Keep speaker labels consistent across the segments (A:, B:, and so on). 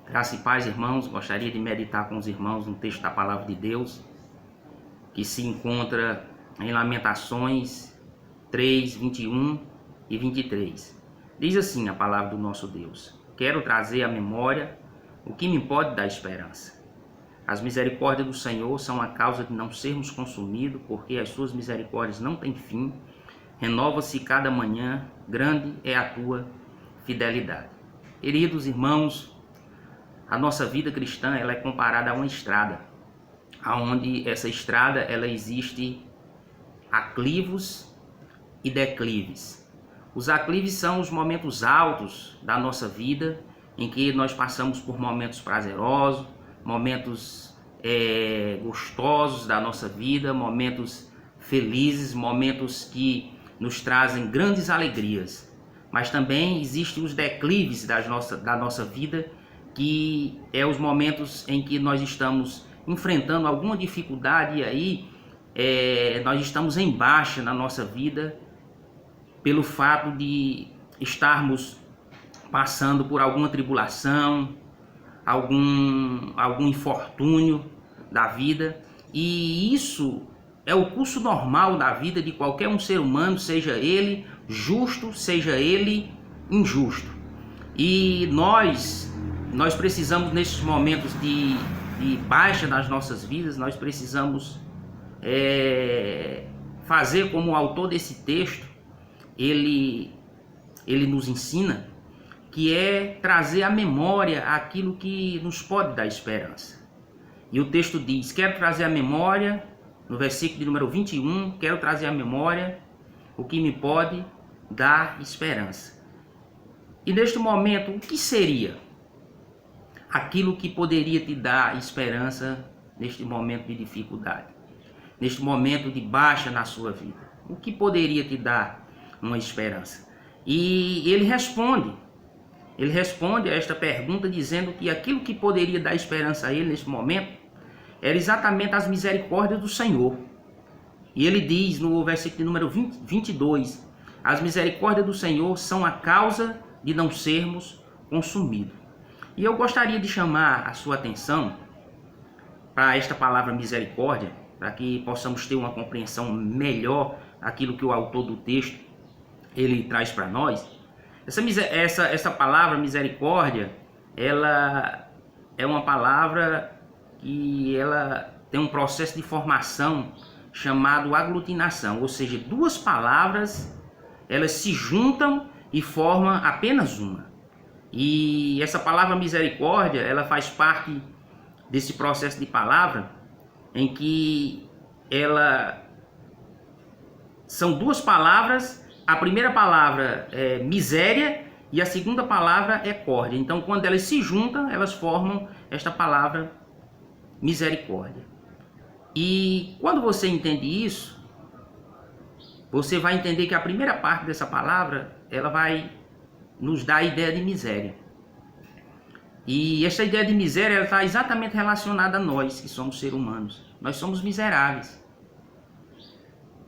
A: Graça e paz, irmãos. Gostaria de meditar com os irmãos no texto da Palavra de Deus, que se encontra em Lamentações 3, 21 e 23. Diz assim a palavra do nosso Deus: Quero trazer à memória o que me pode dar esperança. As misericórdias do Senhor são a causa de não sermos consumidos, porque as suas misericórdias não têm fim. Renova-se cada manhã, grande é a tua fidelidade. Queridos irmãos, a nossa vida cristã ela é comparada a uma estrada, aonde essa estrada ela existe aclivos e declives. Os aclives são os momentos altos da nossa vida, em que nós passamos por momentos prazerosos, momentos gostosos da nossa vida, momentos felizes, momentos que nos trazem grandes alegrias. Mas também existem os declives da nossa vida, que é os momentos em que nós estamos enfrentando alguma dificuldade e aí nós estamos em baixa na nossa vida pelo fato de estarmos passando por alguma tribulação, algum infortúnio da vida, e isso é o curso normal da vida de qualquer um ser humano, seja ele justo, seja ele injusto. E nós precisamos, nesses momentos de baixa nas nossas vidas, nós precisamos fazer como o autor desse texto, ele nos ensina, que é trazer à memória aquilo que nos pode dar esperança. E o texto diz: quero trazer à memória, no versículo de número 21, quero trazer à memória o que me pode dar esperança. E neste momento, o que seria aquilo que poderia te dar esperança neste momento de dificuldade, neste momento de baixa na sua vida? O que poderia te dar uma esperança? E ele responde a esta pergunta dizendo que aquilo que poderia dar esperança a ele neste momento era exatamente as misericórdias do Senhor. E ele diz no versículo número 22, as misericórdias do Senhor são a causa de não sermos consumidos. E eu gostaria de chamar a sua atenção para esta palavra misericórdia, para que possamos ter uma compreensão melhor daquilo que o autor do texto ele traz para nós. Essa palavra misericórdia, ela é uma palavra que ela tem um processo de formação chamado aglutinação, ou seja, duas palavras elas se juntam e formam apenas uma. E essa palavra misericórdia, ela faz parte desse processo de palavra em que ela são duas palavras. A primeira palavra é miséria e a segunda palavra é córdia. Então, quando elas se juntam, elas formam esta palavra misericórdia. E quando você entende isso, você vai entender que a primeira parte dessa palavra, ela vai nos dar a ideia de miséria. E essa ideia de miséria, ela está exatamente relacionada a nós, que somos seres humanos. Nós somos miseráveis.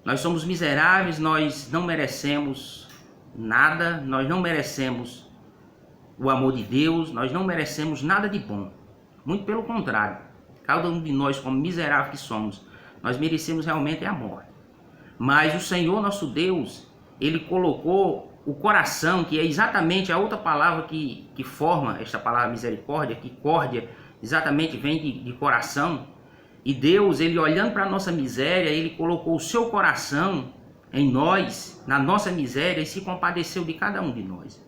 A: Nós somos miseráveis, nós não merecemos nada, nós não merecemos o amor de Deus, nós não merecemos nada de bom. Muito pelo contrário, cada um de nós, como miserável que somos, nós merecemos realmente a morte. Mas o Senhor nosso Deus, Ele colocou o coração, que é exatamente a outra palavra que forma esta palavra misericórdia, que córdia exatamente vem de coração. E Deus, Ele olhando para a nossa miséria, Ele colocou o seu coração em nós, na nossa miséria, e se compadeceu de cada um de nós.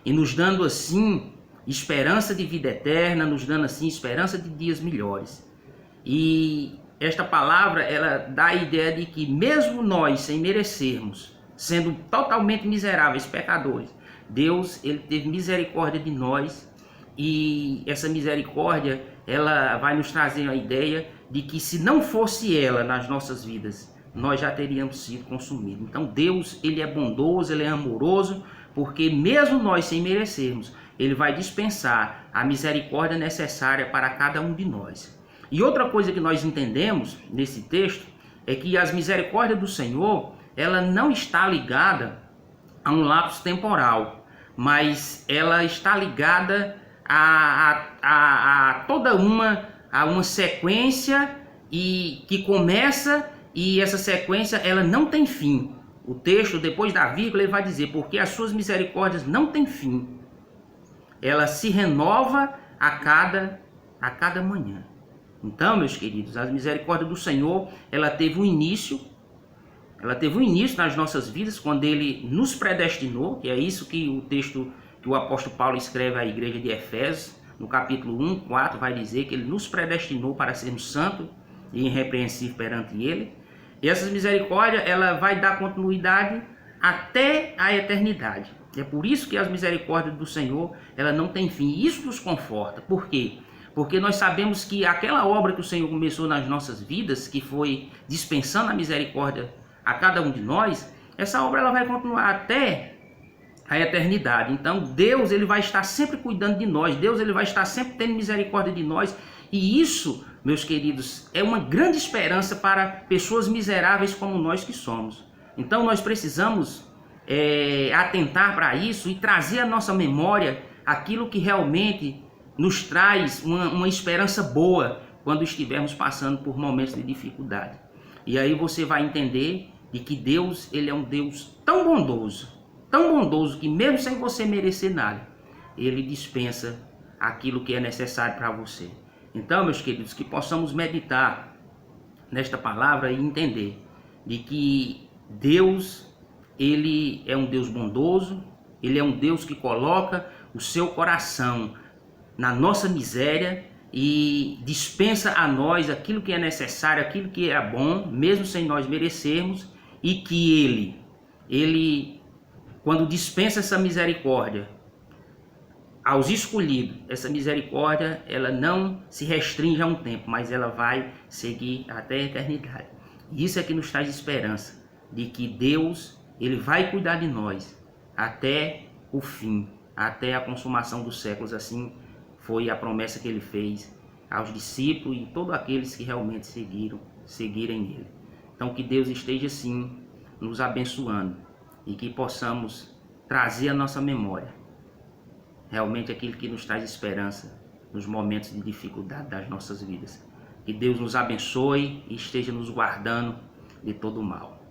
A: E nos dando assim esperança de vida eterna, nos dando assim esperança de dias melhores. E esta palavra, ela dá a ideia de que mesmo nós, sem merecermos, sendo totalmente miseráveis, pecadores, Deus, Ele teve misericórdia de nós. E essa misericórdia, ela vai nos trazer a ideia de que se não fosse ela nas nossas vidas, nós já teríamos sido consumidos. Então Deus, Ele é bondoso, Ele é amoroso, porque mesmo nós sem merecermos, Ele vai dispensar a misericórdia necessária para cada um de nós. E outra coisa que nós entendemos nesse texto é que as misericórdias do Senhor, ela não está ligada a um lapso temporal, mas ela está ligada a toda uma sequência e que começa, e essa sequência ela não tem fim. O texto, depois da vírgula, ele vai dizer: porque as suas misericórdias não têm fim. Ela se renova a cada manhã. Então, meus queridos, a misericórdia do Senhor, ela teve um início nas nossas vidas quando Ele nos predestinou, que é isso que o texto que o apóstolo Paulo escreve à igreja de Efésios, no capítulo 1:4, vai dizer que Ele nos predestinou para sermos santos e irrepreensíveis perante Ele. E essa misericórdia, ela vai dar continuidade até a eternidade. É por isso que as misericórdias do Senhor, ela não tem fim. E isso nos conforta. Por quê? Porque nós sabemos que aquela obra que o Senhor começou nas nossas vidas, que foi dispensando a misericórdia a cada um de nós, essa obra ela vai continuar até a eternidade. Então Deus, ele vai estar sempre cuidando de nós. Deus, ele vai estar sempre tendo misericórdia de nós. E isso, meus queridos, é uma grande esperança para pessoas miseráveis como nós que somos. Então nós precisamos atentar para isso e trazer à nossa memória aquilo que realmente nos traz uma esperança boa quando estivermos passando por momentos de dificuldade. E aí você vai entender de que Deus, ele é um Deus tão bondoso que mesmo sem você merecer nada, ele dispensa aquilo que é necessário para você. Então, meus queridos, que possamos meditar nesta palavra e entender de que Deus, ele é um Deus bondoso, ele é um Deus que coloca o seu coração na nossa miséria e dispensa a nós aquilo que é necessário, aquilo que é bom, mesmo sem nós merecermos, e que ele quando dispensa essa misericórdia aos escolhidos, essa misericórdia ela não se restringe a um tempo, mas ela vai seguir até a eternidade. Isso é que nos traz esperança de que Deus, ele vai cuidar de nós até o fim, até a consumação dos séculos. Assim foi a promessa que ele fez aos discípulos e todos aqueles que realmente seguirem ele. Então que Deus esteja assim nos abençoando e que possamos trazer à nossa memória realmente aquilo que nos traz esperança nos momentos de dificuldade das nossas vidas. Que Deus nos abençoe e esteja nos guardando de todo o mal.